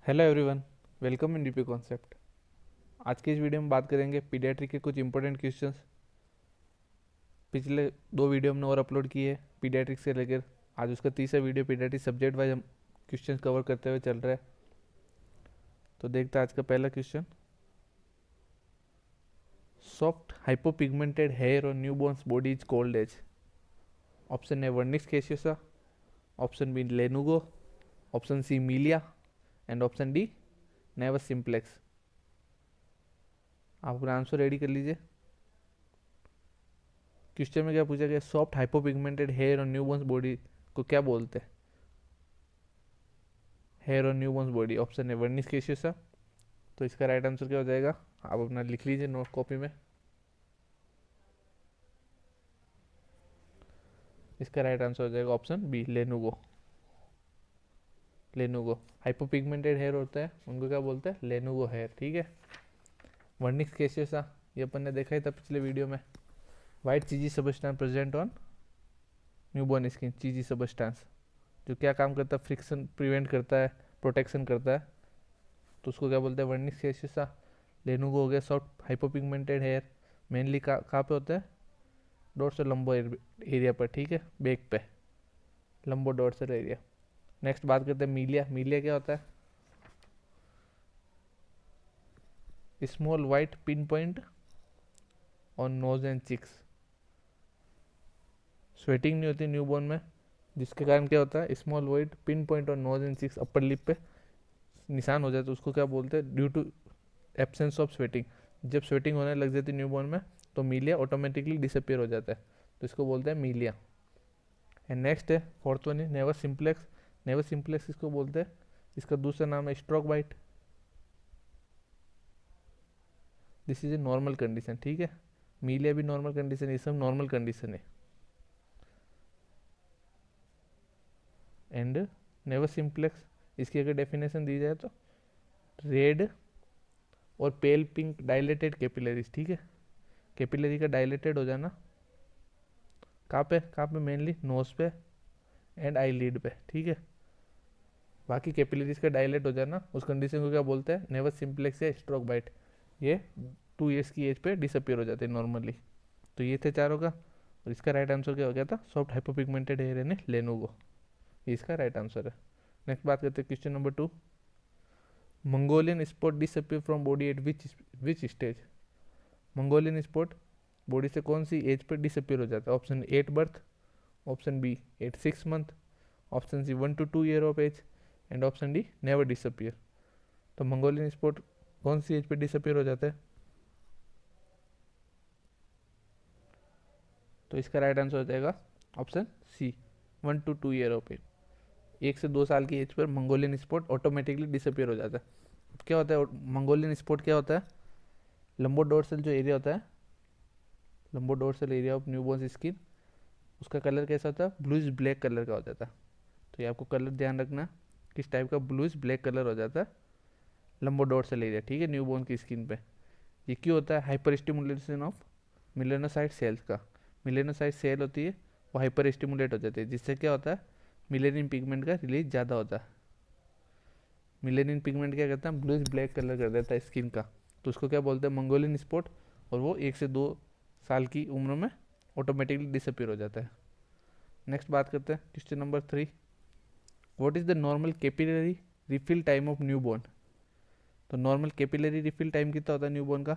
Hello everyone, welcome in DP concept. आज की इस वीडियो में बात करेंगे पीडियाट्रिक के कुछ इंपॉर्टेंट क्वेश्चंस। पिछले दो वीडियो हमने और अपलोड किए पीडियाट्रिक्स से लेकर। आज उसका तीसरा वीडियो पीडियाट्रिक सब्जेक्ट वाइज हम क्वेश्चन कवर करते हुए चल रहा है। तो देखते हैं आज का पहला question. Soft hypopigmented hair on newborn's body is called as. Option A vernix caseosa, option B lanugo, option C milia and option D naevus simplex. आप अपना आंसर रेडी कर लीजिए। क्वेश्चन में क्या पूछा गया, soft hypopigmented hair on newborn's body को क्या बोलते हैं? Hair on newborn's body, option है वर्निस केशियसा। तो इसका राइट आंसर क्या हो जाएगा? आप अपना लिख लीजिए नोट कॉपी में। इसका राइट आंसर हो जाएगा ऑप्शन बी लेनुगो। लेनुगो हाइपोपिगमेंटेड हेयर होता है उनको क्या बोलते हैं? लेनुगो हेयर। ठीक है। वर्निक्स केशियसा ये अपन ने देखा ही था पिछले वीडियो में। White cheesy substance present on newborn skin, cheesy substance जो क्या काम करता है? फ्रिक्शन प्रिवेंट करता है, प्रोटेक्शन करता है। तो उसको क्या बोलते हैं? वर्निक्स केशियसा। लेनुगो हो गया सॉफ्ट हाइपोपिगमेंटेड हेयर, मेनली कहाँ पे होता है? डोर्सल लंबो एरिया पर। ठीक है, बैक पे लंबो डोर्सल एरिया। नेक्स्ट बात करते हैं मीलिया। मीलिया क्या होता है? Small white pin point on nose and cheeks. Sweating नहीं होती न्यूबॉर्न में, जिसके कारण क्या होता है? Small white pin point on nose and cheeks, upper lip पे निशान हो जाए तो उसको क्या बोलते हैं? Due to absence of sweating. जब स्वेटिंग होने लग जाती है न्यूबॉर्न में तो मीलिया ऑटोमेटिकली डिसअपियर हो जाता है, तो इसको बोलते हैं मीलिया। एंड नेक्स्ट है फोर्थ वन है नेवर सिंप्लेक्स। नेवर सिंप्लेक्स इसको बोलते हैं, इसका दूसरा नाम है stork bite. This is a normal condition. ठीक है, मीलिया भी नॉर्मल कंडीशन है, ये सब नॉर्मल कंडीशन है। एंड नेवर सिंप्लेक्स इसकी अगर डेफिनेशन दी जाए तो रेड और पेल पिंक डायलेटेड कैपिलरीज। ठीक है, कैपिलरी का डायलेटेड हो जाना कहाँ पे? मेनली नोज पे एंड आई लीड पे। ठीक है, बाकी कैपिलरीज का डायलेट हो जाना उस कंडीशन को क्या बोलते हैं? नेवर सिंप्लेक्स या स्ट्रोक बाइट। ये 2 ईयर्स की एज पे डिसअपियर हो जाते हैं नॉर्मली। तो ये थे चारों का, और इसका राइट आंसर क्या हो गया था? सॉफ्ट हाइपोपिगमेंटेड हेयर यानी लेनुगो, ये इसका राइट आंसर है। नेक्स्ट बात करते हैं question number 2। Mongolian spot disappear from body at which stage? Mongolian spot body से कौन सी एज पर डिसअपियर हो जाता है? Option A 8 birth, option B 8 6 month, option C 1 to 2 year of age and option D never disappear. तो Mongolian spot कौन सी एज पे डिसअपियर हो जाता है? तो इसका राइट आंसर हो जाएगा option C 1 to 2 year of age. 1 से 2 साल की एज पर मंगोलियन स्पॉट ऑटोमेटिकली डिसअपियर हो जाता है। अब क्या होता है मंगोलियन स्पॉट? क्या होता है? लंबो डोर्सल जो एरिया होता है, लंबो dorsal area of newborn skin, उसका कलर कैसा होता है? ब्लूइश ब्लैक कलर का हो जाता है। तो ये आपको कलर ध्यान रखना, किस टाइप का? ब्लूइश ब्लैक कलर हो जाता है लंबो डोर्सल एरिया। ठीक है, न्यूबॉर्न की स्किन पे। ये क्यों होता है? Hyper stimulation of melanocyte cells का। मिलेनोसाइट सेल होती है वो हाइपर स्टिमुलेट हो जाती है, जिससे क्या होता है? मिलेनियन पिगमेंट का रिलीज ज़्यादा होता है। मिलेनियन पिगमेंट क्या करता है? ब्लूइश ब्लैक कलर कर देता है स्किन का, तो उसको क्या बोलते हैं? Mongolian spot. और वो 1 से 2 साल की उम्र में ऑटोमेटिकली डिसअपियर हो जाता है। नेक्स्ट बात करते हैं question number 3। What is the normal capillary refill time of newborn? तो नॉर्मल कैपिलरी रिफिल टाइम कितना होता है न्यूबॉर्न का?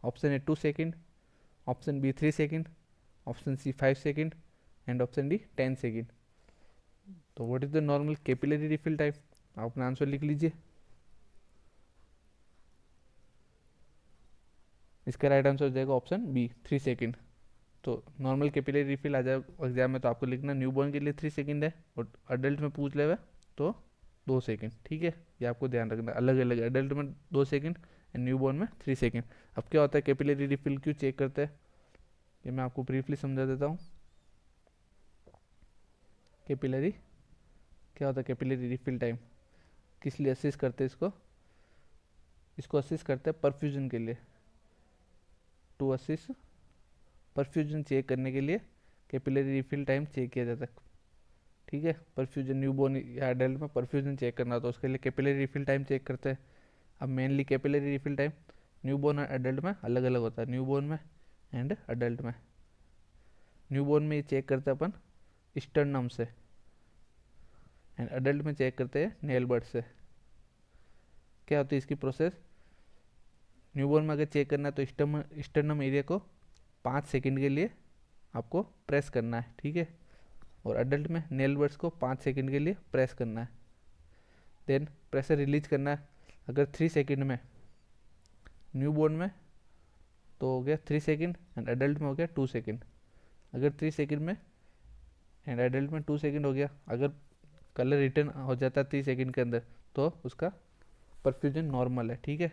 Option A 2 second, option B 3 second, option C 5 second and option D 10 second. तो what is the normal capillary refill time? आप अपना answer लिख लीजिए। इसका राइट आंसर हो जाएगा ऑप्शन बी 3 सेकेंड। तो नॉर्मल कैपिलरी रिफिल आ जाए एग्जाम में तो आपको लिखना न्यूबॉर्न के लिए 3 सेकेंड है, और अडल्ट में पूछ ले हुआ तो 2 सेकेंड। ठीक है, ये आपको ध्यान रखना, अलग अलग है। अडल्ट में 2 सेकेंड एंड न्यूबॉर्न में 3 सेकेंड। अब क्या होता है कैपिलरी रिफिल क्यों चेक करते हैं, ये मैं आपको ब्रीफली समझा देता हूँ। कैपिलरी क्या होता है? कैपिलरी रिफिल टाइम किस लिए असिस्ट करते हैं इसको? इसको असिस्ट करते हैं परफ्यूजन के लिए, टू असिस्ट परफ्यूजन चेक करने के लिए कैपिलरी रिफिल टाइम चेक किया जाता है। ठीक है। परफ्यूजन न्यूबॉर्न या एडल्ट में परफ्यूजन चेक करना तो उसके लिए कैपिलरी रिफिल टाइम चेक करते हैं। अब mainly capillary refill time newborn और एडल्ट में अलग अलग होता है, न्यूबॉर्न में एंड एडल्ट में। न्यूबॉर्न में ये चेक करते हैं अपन स्टर्नम से एंड एडल्ट में चेक करते हैं नेल बड से। क्या होती है इसकी प्रोसेस, न्यूबॉर्न में अगर चेक करना है तो स्टर्नम एरिया को 5 सेकंड के लिए आपको प्रेस करना है, ठीक है। और एडल्ट में नेल बड्स को 5 सेकंड के लिए प्रेस करना है, देन प्रेशर रिलीज करना है। अगर 3 सेकंड में न्यूबॉर्न में तो हो गया 3 सेकंड एंड एडल्ट में हो गया 2 सेकंड। अगर 3 सेकंड में एंड एडल्ट में 2 सेकंड हो गया, अगर कलर रिटर्न हो जाता है 3 सेकंड के अंदर तो उसका परफ्यूजन नॉर्मल है, ठीक है।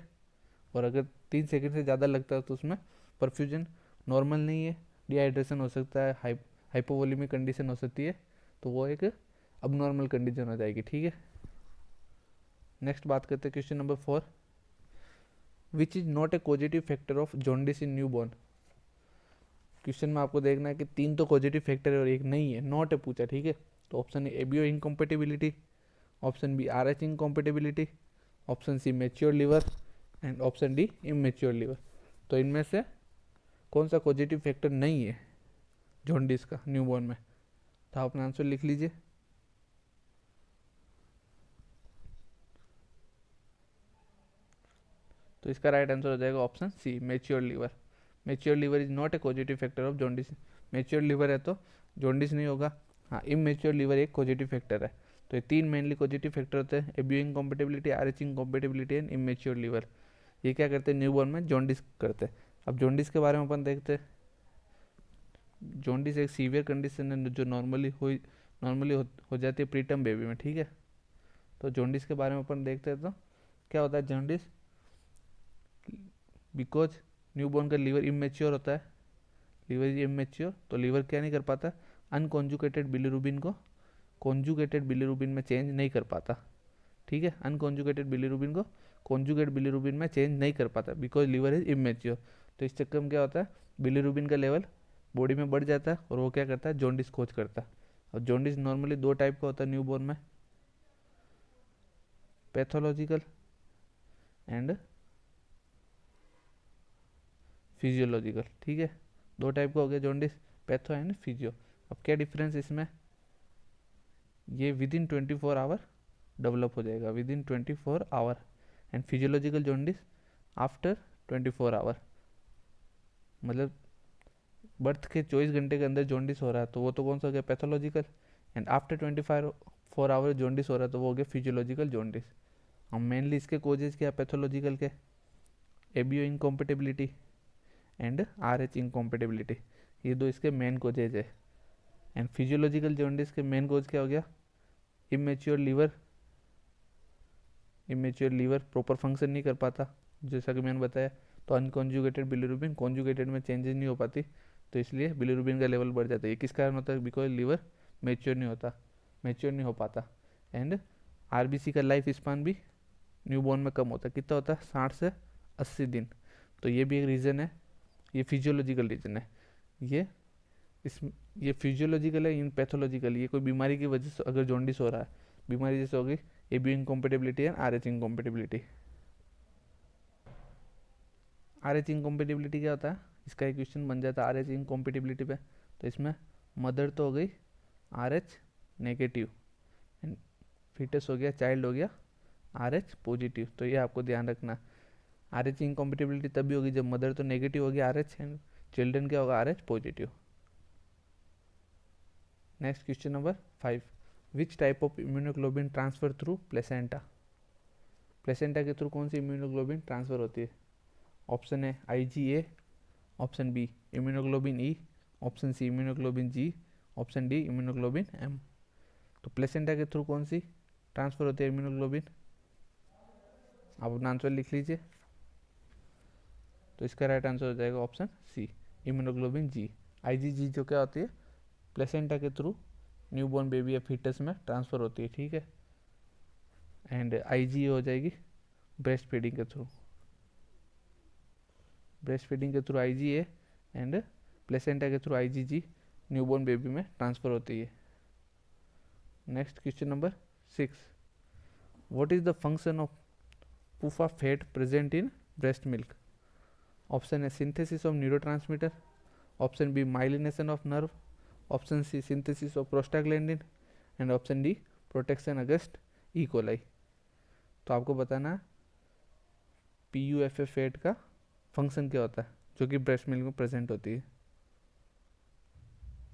और अगर 3 सेकंड से ज़्यादा लगता है तो उसमें परफ्यूजन नॉर्मल नहीं है, डिहाइड्रेशन हो सकता है, हाइपोवोलेमिक कंडीशन हो सकती है, तो वो एक अबनॉर्मल कंडीशन हो जाएगी, ठीक है। नेक्स्ट बात करते हैं question number 4, which is not a positive factor of jaundice in newborn. Question में आपको देखना है कि 3 तो पॉजिटिव फैक्टर है और एक नहीं है, नॉट है पूछा, ठीक है। तो option A ABO incompatibility, option B Rh incompatibility, option C mature liver and option D immature liver. तो इनमें से कौन सा पॉजिटिव फैक्टर नहीं है जॉन्डिस का न्यूबॉर्न में, तो आप अपना आंसर लिख लीजिए। तो इसका राइट आंसर हो जाएगा option C mature liver. Mature liver is not a positive factor of jaundice. Mature liver है तो जॉन्डिस नहीं होगा। हाँ, इमेच्योर लीवर एक पॉजिटिव फैक्टर है। तो ये 3 मेनली पॉजिटिव फैक्टर होते हैं, ABO incompatibility, Rh incompatibility and immature liver. ये क्या करते हैं न्यूबॉर्न में जॉन्डिस करते हैं। अब जॉन्डिस के बारे में अपन देखते हैं। जॉन्डिस एक सीवियर कंडीशन है जो नॉर्मली हो जाती है प्रीटर्म बेबी में, ठीक है। तो जॉन्डिस के बारे में अपन देखते हैं तो क्या होता है जॉन्डिस, बिकॉज न्यूबॉर्न का लीवर इमेच्योर होता है, लीवर इज इमेच्योर, तो लीवर क्या नहीं कर पाता, अनकॉन्जुगेटेड बिलीरुबिन को कॉन्जुगेटेड बिलीरुबिन में चेंज नहीं कर पाता, ठीक है। अनकॉन्जुगेटेड बिलीरुबिन को कॉन्जुगेट बिलीरुबिन में चेंज नहीं कर पाता बिकॉज लीवर इज इमेच्योर। तो इस चक्कर में क्या होता है, बिलीरुबिन का लेवल बॉडी में बढ़ जाता है और वो क्या करता है जॉन्डिस खोज करता है। और जॉन्डिस नॉर्मली 2 टाइप का होता है न्यूबॉर्न में, पैथोलॉजिकल एंड फिजियोलॉजिकल, ठीक है। 2 टाइप का हो गया जॉन्डिस, पैथो एंड फिजियो। अब क्या डिफरेंस इसमें, ये विद इन 24 आवर डेवलप हो जाएगा, within 24 hour, and physiological jaundice after 24 hour. मतलब बर्थ के 24 घंटे के अंदर जॉन्डिस हो रहा है तो वो तो कौन सा हो गया pathological, and after 24 hour jaundice हो रहा है तो वो हो गया फिजियोलॉजिकल जॉन्डिस। हम मेनली इसके कोजेज क्या पैथोलॉजिकल के, ABO incompatibility and Rh incompatibility, ये 2 इसके मेन कोजेज है। एंड फिजियोलॉजिकल जॉन्डिस के मेन कोज क्या हो गया, immature liver, immature liver proper function नहीं कर पाता जैसा कि मैंने बताया, तो अनकॉन्जुगेटेड बिलीरुबिन कॉन्जुगेटेड में चेंजेस नहीं हो पाती, तो इसलिए बिलीरुबिन का लेवल बढ़ जाता है। ये किस कारण होता है, बिकॉज लीवर मैच्योर नहीं होता, मैच्योर नहीं हो पाता। एंड आरबीसी का लाइफ स्पान भी न्यूबॉर्न में कम होता है, कितना होता है 60 से 80 दिन। तो ये भी एक रीज़न है, ये फिजियोलॉजिकल रीज़न है। ये इस ये फिजियोलॉजिकल है, इन पैथोलॉजिकल, ये कोई बीमारी की वजह से अगर जॉन्डिस हो रहा है, बीमारी जैसे हो गई ABO incompatibility and Rh incompatibility. RH incompatibility क्या होता है, इसका एक क्वेश्चन बन जाता है आरएच इनकॉम्पेटिबिलिटी पे। तो इसमें मदर तो हो गई आरएच नेगेटिव एंड फीटस हो गया, चाइल्ड हो गया आरएच पॉजिटिव। तो ये आपको ध्यान रखना, आरएच इनकॉम्पेटिबिलिटी तभी होगी जब मदर तो नेगेटिव होगी आरएच एंड चिल्ड्रन क्या होगा RH positive. Next question number 5, which type of immunoglobulin transfer through placenta. Placenta के थ्रू कौन सी इम्यूनोग्लोबिन ट्रांसफर होती है, ऑप्शन है IgA, ऑप्शन बी इम्यूनोग्लोबिन ई, ऑप्शन सी इम्यूनोग्लोबिन जी, ऑप्शन डी इम्यूनोग्लोबिन एम। तो placenta के through कौन सी ट्रांसफर होती है इम्यूनोग्लोबिन, आप अपना आंसर लिख लीजिए। तो इसका राइट आंसर हो जाएगा option C immunoglobin G. IgG जो क्या होती है प्लेसेंटा के थ्रू न्यूबॉर्न बेबी या फीटस में ट्रांसफ़र होती है, ठीक है। एंड IG हो जाएगी ब्रेस्ट फीडिंग के थ्रू, ब्रेस्ट फीडिंग के थ्रू IgA एंड प्लेसेंटा के थ्रू IgG न्यूबॉर्न बेबी में ट्रांसफ़र होती है। Next question number 6, what is the function of PUFA fat present in breast milk? Option A synthesis of neurotransmitter, option B myelination of nerve, option C synthesis of prostaglandin and option D protection against E coli. तो आपको बताना है PUFA fat का function क्या होता है जो कि ब्रेस्ट मिल्क में प्रेजेंट होती है।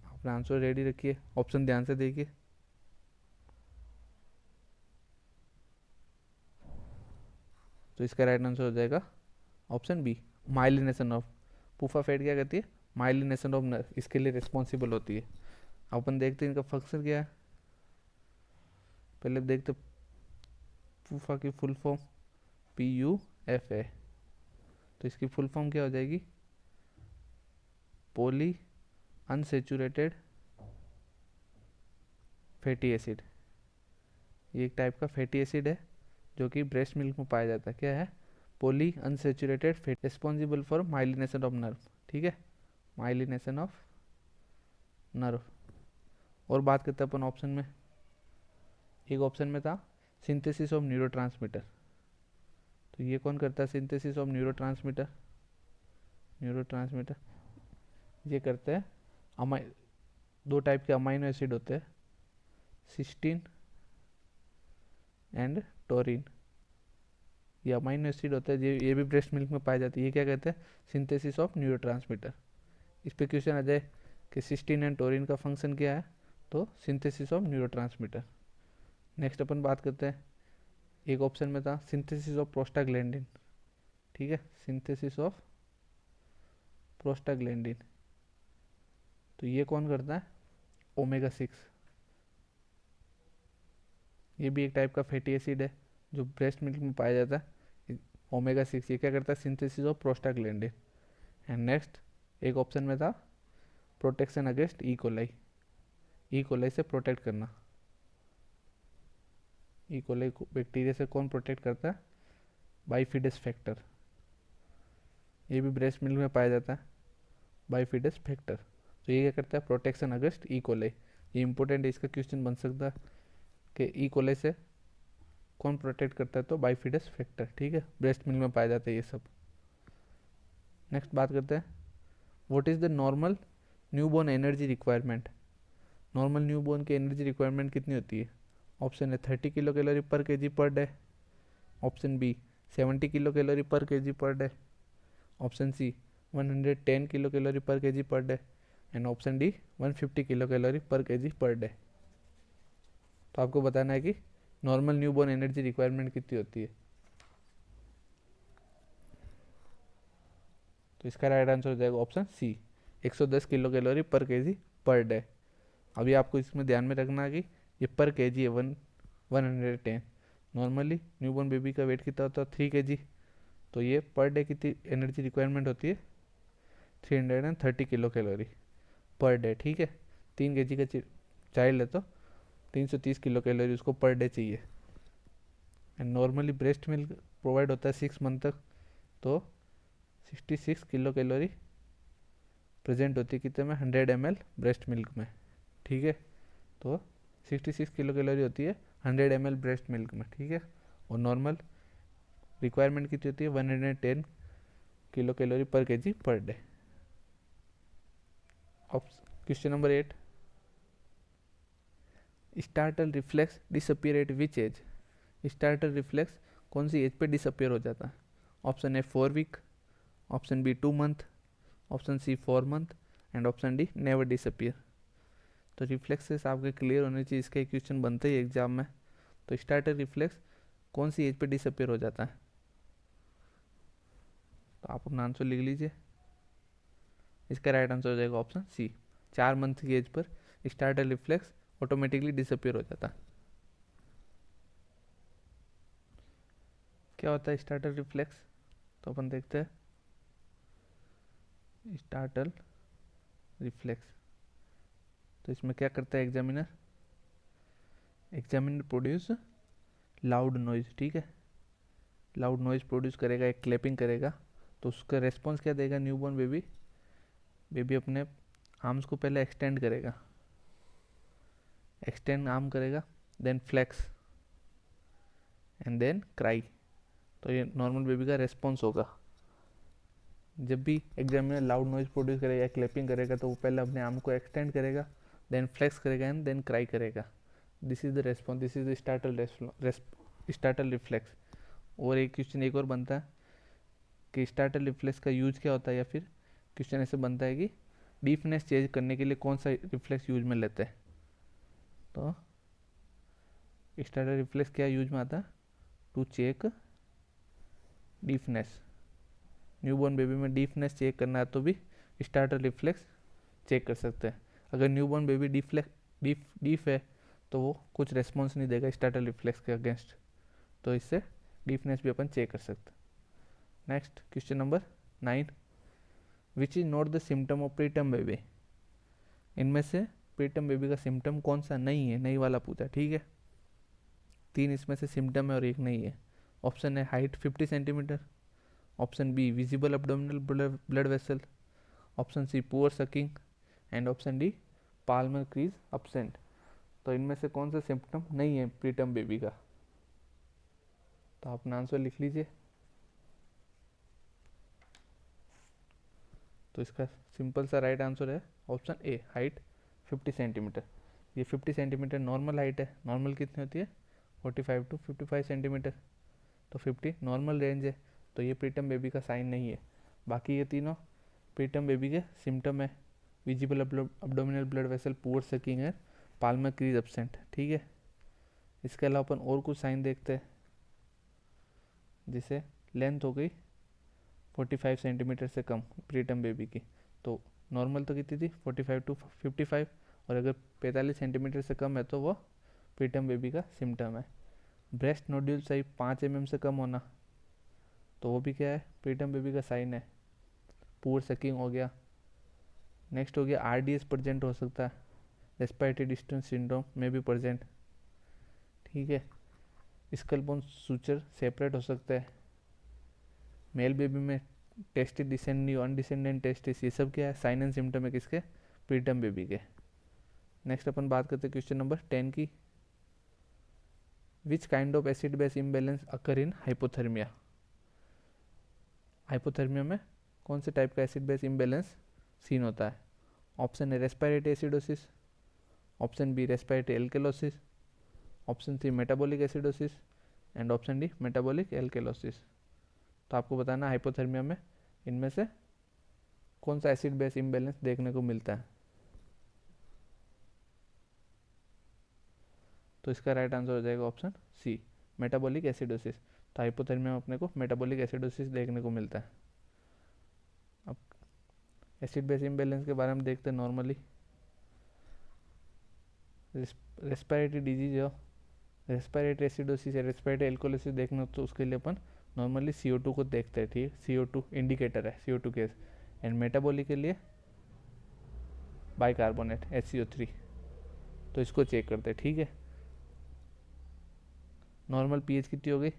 अपना आंसर रेडी रखिए, ऑप्शन ध्यान से देखिए। तो इसका राइट आंसर हो जाएगा option B, myelination of. PUFA fat क्या करती है? माइलिनेशन ऑफ नर्व, इसके लिए रिस्पॉन्सिबल होती है। अपन देखते हैं इनका फंक्शन क्या है। पहले देखते पुफा की फुल फॉर्म PUFA। तो इसकी फुल फॉर्म क्या हो जाएगी? Poly unsaturated fatty acid. ये एक टाइप का फैटी एसिड है जो कि ब्रेस्ट मिल्क में पाया जाता है। क्या है? Poly unsaturated fat, responsible for myelination of nerve. ठीक है, माइलिनेशन ऑफ नर्व। और बात करते हैं अपन ऑप्शन में। एक ऑप्शन में था सिंथेसिस ऑफ न्यूरोट्रांसमीटर। तो ये कौन करता है सिंथेसिस ऑफ न्यूरोट्रांसमीटर? न्यूरोट्रांसमीटर ये करते हैं दो टाइप के अमाइनो एसिड होते हैं, सिस्टीन एंड टोरिन। ये अमाइनो एसिड होता है, ये भी ब्रेस्ट मिल्क में पाई जाती है। ये क्या कहते हैं? Synthesis of neurotransmitter. इस पे क्वेश्चन आ जाए कि सिस्टीन एंड टोरिन का फंक्शन क्या है, तो सिंथेसिस ऑफ न्यूरोट्रांसमीटर। नेक्स्ट अपन बात करते हैं, एक ऑप्शन में था सिंथेसिस ऑफ प्रोस्टाग्लैंडिन। ठीक है, सिंथेसिस ऑफ प्रोस्टाग्लैंडिन। तो ये कौन करता है? ओमेगा 6। ये भी एक टाइप का फैटी एसिड है जो ब्रेस्ट मिल्क में पाया जाता है। ओमेगा 6 ये क्या करता है? Synthesis of prostaglandin. And next एक ऑप्शन में था protection against E coli. E coli से प्रोटेक्ट करना। ई कोलाई बैक्टीरिया से कौन प्रोटेक्ट करता है? बाइफिडस फैक्टर। ये भी ब्रेस्ट मिल्क में पाया जाता है, बाइफिडस फैक्टर। तो ये क्या करता है? Protection against E coli. ये इंपॉर्टेंट है, इसका क्वेश्चन बन सकता है कि ई कोलाई से कौन प्रोटेक्ट करता है, तो बाइफिडस फैक्टर। ठीक है, ब्रेस्ट मिल्क में पाया जाता है ये सब। नेक्स्ट बात करते हैं, what is the normal newborn energy requirement? Normal newborn की एनर्जी रिक्वायरमेंट कितनी होती है? ऑप्शन है 30 kilo calorie per KG per day, option B 70 kilo calorie per KG per day, option C 110 kilo calorie per KG per day and option D 150 kilo calorie per KG per day. तो आपको बताना है कि normal newborn energy requirement कितनी होती है। तो इसका राइट आंसर हो जाएगा option C, 110 kilo calorie per KG per day. अभी आपको इसमें ध्यान में रखना है कि ये पर केजी है 110। नॉर्मली न्यूबॉर्न बेबी का वेट कितना होता है? 3 kg। तो ये पर डे कितनी एनर्जी रिक्वायरमेंट होती है? 330 किलो कैलोरी पर डे। ठीक है, 3 kg का चाइल्ड है तो 330 किलो कैलोरी उसको पर डे चाहिए। And normally breast milk provide होता है 6 मंथ तक, तो 66 किलो कैलोरी प्रेजेंट होती है कितने में? 100 ml ब्रेस्ट मिल्क में। ठीक है, तो 66 किलो कैलोरी होती है 100 ml ब्रेस्ट मिल्क में। ठीक है, और नॉर्मल रिक्वायरमेंट कितनी होती है? 110 kilo calorie per KG per day. Question number 8, startle reflex disappear at which age? Startle reflex कौन सी एज पे डिसअपियर हो जाता है? Option A 4 week, option B 2 month, option C 4 month and option D never disappear. तो reflexes आपके clear होने चाहिए, इसका एक क्वेश्चन बनता ही एग्जाम में। तो स्टार्टर रिफ्लेक्स कौन सी एज पे डिसअपियर हो जाता है? तो आप अपना आंसर लिख लीजिए। इसका राइट आंसर हो जाएगा ऑप्शन सी, 4 मंथ की एज पर स्टार्टर रिफ्लेक्स ऑटोमेटिकली डिसअपियर हो जाता है। क्या होता है स्टार्टर रिफ्लेक्स? तो अपन देखते हैं स्टार्टल रिफ्लेक्स। तो इसमें क्या करता है examiner? Examiner produce loud noise. ठीक है, लाउड नॉइज प्रोड्यूस करेगा, एक क्लैपिंग करेगा। तो उसका रेस्पॉन्स क्या देगा न्यूबॉर्न बेबी? बेबी अपने आर्म्स को पहले एक्सटेंड करेगा, एक्सटेंड आर्म करेगा, then flex and then cry. तो ये नॉर्मल बेबी का रेस्पॉन्स होगा। जब भी एग्जामिनर लाउड नॉइज प्रोड्यूस करेगा या क्लैपिंग करेगा तो वो पहले अपने आर्म को एक्सटेंड करेगा, देन फ्लेक्स करेगा एंड देन क्राई करेगा। This is the response, this is the startle reflex. और एक क्वेश्चन एक और बनता है कि स्टार्टल रिफ्लेक्स का यूज क्या होता है, या फिर क्वेश्चन ऐसे बनता है कि डीपनेस चेंज करने के लिए कौन सा रिफ्लेक्स यूज में लेते हैं। तो स्टार्टल रिफ्लेक्स क्या यूज में आता है, to check deepness. Newborn baby में डीपनेस चेक करना है तो भी स्टार्टल रिफ्लेक्स चेक कर सकते हैं। अगर न्यूबॉर्न बेबी डीप है तो वो कुछ रेस्पॉन्स नहीं देगा स्टार्टल रिफ्लेक्स के अगेंस्ट, तो इससे डीपनेस भी अपन चेक कर सकते हैं। Next question number 9, which is not the symptom of preterm baby. इनमें से प्रीटर्म बेबी का सिम्टम कौन सा नहीं है, नहीं वाला पूछा, ठीक है। 3 इसमें से सिम्टम है और 1 नहीं है। ऑप्शन है height 50 centimetre, option B visible abdominal blood vessel, option C poor sucking and option D palmar crease absent. तो इनमें से कौन सा सिम्टम नहीं है प्रीटर्म बेबी का, तो आप अपना आंसर लिख लीजिए। तो इसका सिंपल सा राइट आंसर है ऑप्शन ए, हाइट 50 सेंटीमीटर। ये 50 सेंटीमीटर नॉर्मल हाइट है। नॉर्मल कितनी होती है, 45 टू 55 सेंटीमीटर। तो 50 नॉर्मल रेंज है, तो ये प्रीटर्म बेबी का साइन नहीं है। बाकी ये तीनों प्रीटर्म बेबी के सिम्टम है, visible abdominal blood vessel, poor sucking है, पाल्मर क्रीज एब्सेंट, ठीक है। इसके अलावा अपन और कुछ साइन देखते हैं, जिसे लेंथ हो गई 45 सेंटीमीटर से कम प्रीटर्म बेबी की। तो नॉर्मल तो कितनी थी 45 टू 55, और अगर 45 सेंटीमीटर से कम है तो वो प्रीटर्म बेबी का सिम्टम है। ब्रेस्ट नोड्यूल साइज 5 mm से कम होना, तो वो भी क्या है, प्रीटर्म बेबी का साइन है। पुअर सकिंग हो गया। नेक्स्ट हो गया RDS प्रेजेंट हो सकता है, रेस्पिरेटरी डिस्टेंस सिंड्रोम में भी प्रेजेंट, ठीक है। स्कल बोन सूचर सेपरेट हो सकता है। मेल बेबी में टेस्टिस डिसेंडिंग अनडिसेंडेंट टेस्टिस, ये सब क्या है, साइन एंड सिम्टम है किसके, प्रीटर्म बेबी के। नेक्स्ट अपन बात करते हैं क्वेश्चन नंबर 10 की, which kind of acid base imbalance occur in hypothermia. Hypothermia में कौन से टाइप का एसिड बेस इम्बैलेंस सीन होता है। Option A respiratory acidosis, option B respiratory alkalosis, option C metabolic acidosis and option D metabolic alkalosis. तो आपको बताना hypothermia में इनमें से कौन सा एसिड बेस इम्बैलेंस देखने को मिलता है। तो इसका राइट आंसर हो जाएगा ऑप्शन सी, मेटाबॉलिक एसिडोसिस। तो हाइपोथर्मिया में अपने को मेटाबॉलिक एसिडोसिस देखने को मिलता है। अब एसिड बेस इम्बैलेंस के बारे में देखते हैं। नॉर्मली रेस्पिरेटरी डिजीज हो, रेस्पिरेटरी एसिडोसिस या रेस्पिरेटरी एल्कोलिसिस देखना हो तो उसके लिए अपन नॉर्मली CO2 को देखते हैं, ठीक है। CO2 इंडिकेटर है, CO2 गैस। एंड मेटाबॉलिक के लिए बाइकार्बोनेट HCO3, तो इसको चेक करते हैं, ठीक है। नॉर्मल pH कितनी हो गई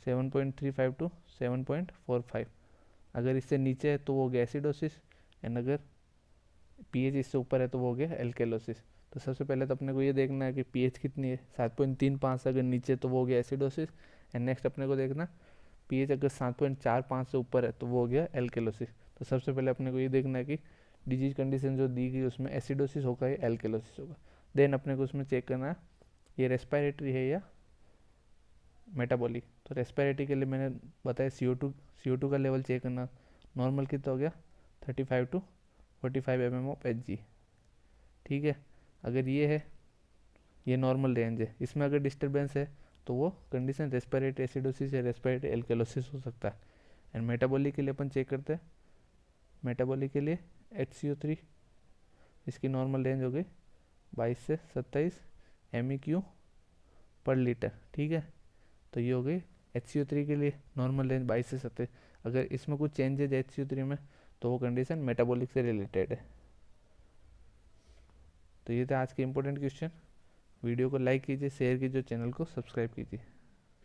7.35 टू 7.45। अगर इससे नीचे है तो वो हो गया एसिडोसिस, एंड अगर pH इससे ऊपर है तो वो हो गया एल्केलोसिस। तो सबसे पहले तो अपने को ये देखना है कि pH कितनी है, 7.35 अगर नीचे तो वो हो गया एसिडोसिस। एंड नेक्स्ट अपने को देखना pH अगर 7.45 से ऊपर है तो वो हो गया एल्केलोसिस। तो सबसे पहले अपने को ये देखना है कि डिजीज कंडीशन जो दी गई उसमें एसिडोसिस होगा या एल्केलोसिस होगा। देन अपने को उसमें चेक करना है ये रेस्पिरेटरी है या मेटाबॉलिक। तो रेस्पिरेटरी के लिए मैंने बताया CO2 का लेवल चेक करना। नॉर्मल कितना हो गया 35 टू 45 mm ऑफ Hg, ठीक है। अगर ये है, ये नॉर्मल रेंज है, इसमें अगर डिस्टर्बेंस है तो वो कंडीशन रेस्पिरेटरी एसिडोसिस या रेस्पिरेटरी एल्केलोसिस हो सकता है। एंड मेटाबॉलिक के लिए अपन चेक करते हैं। मेटाबॉलिक के लिए HCO3, इसकी नॉर्मल रेंज हो गई 22 से 27 MEQ पर लीटर, ठीक है। तो ये हो गई HCO3 के लिए नॉर्मल रेंज 22 से 27। अगर इसमें कुछ चेंजेज है HCO3 में तो वो कंडीशन मेटाबॉलिक से रिलेटेड है। तो ये थे आज के इंपॉर्टेंट क्वेश्चन। वीडियो को लाइक कीजिए, शेयर कीजिए, चैनल को सब्सक्राइब कीजिए।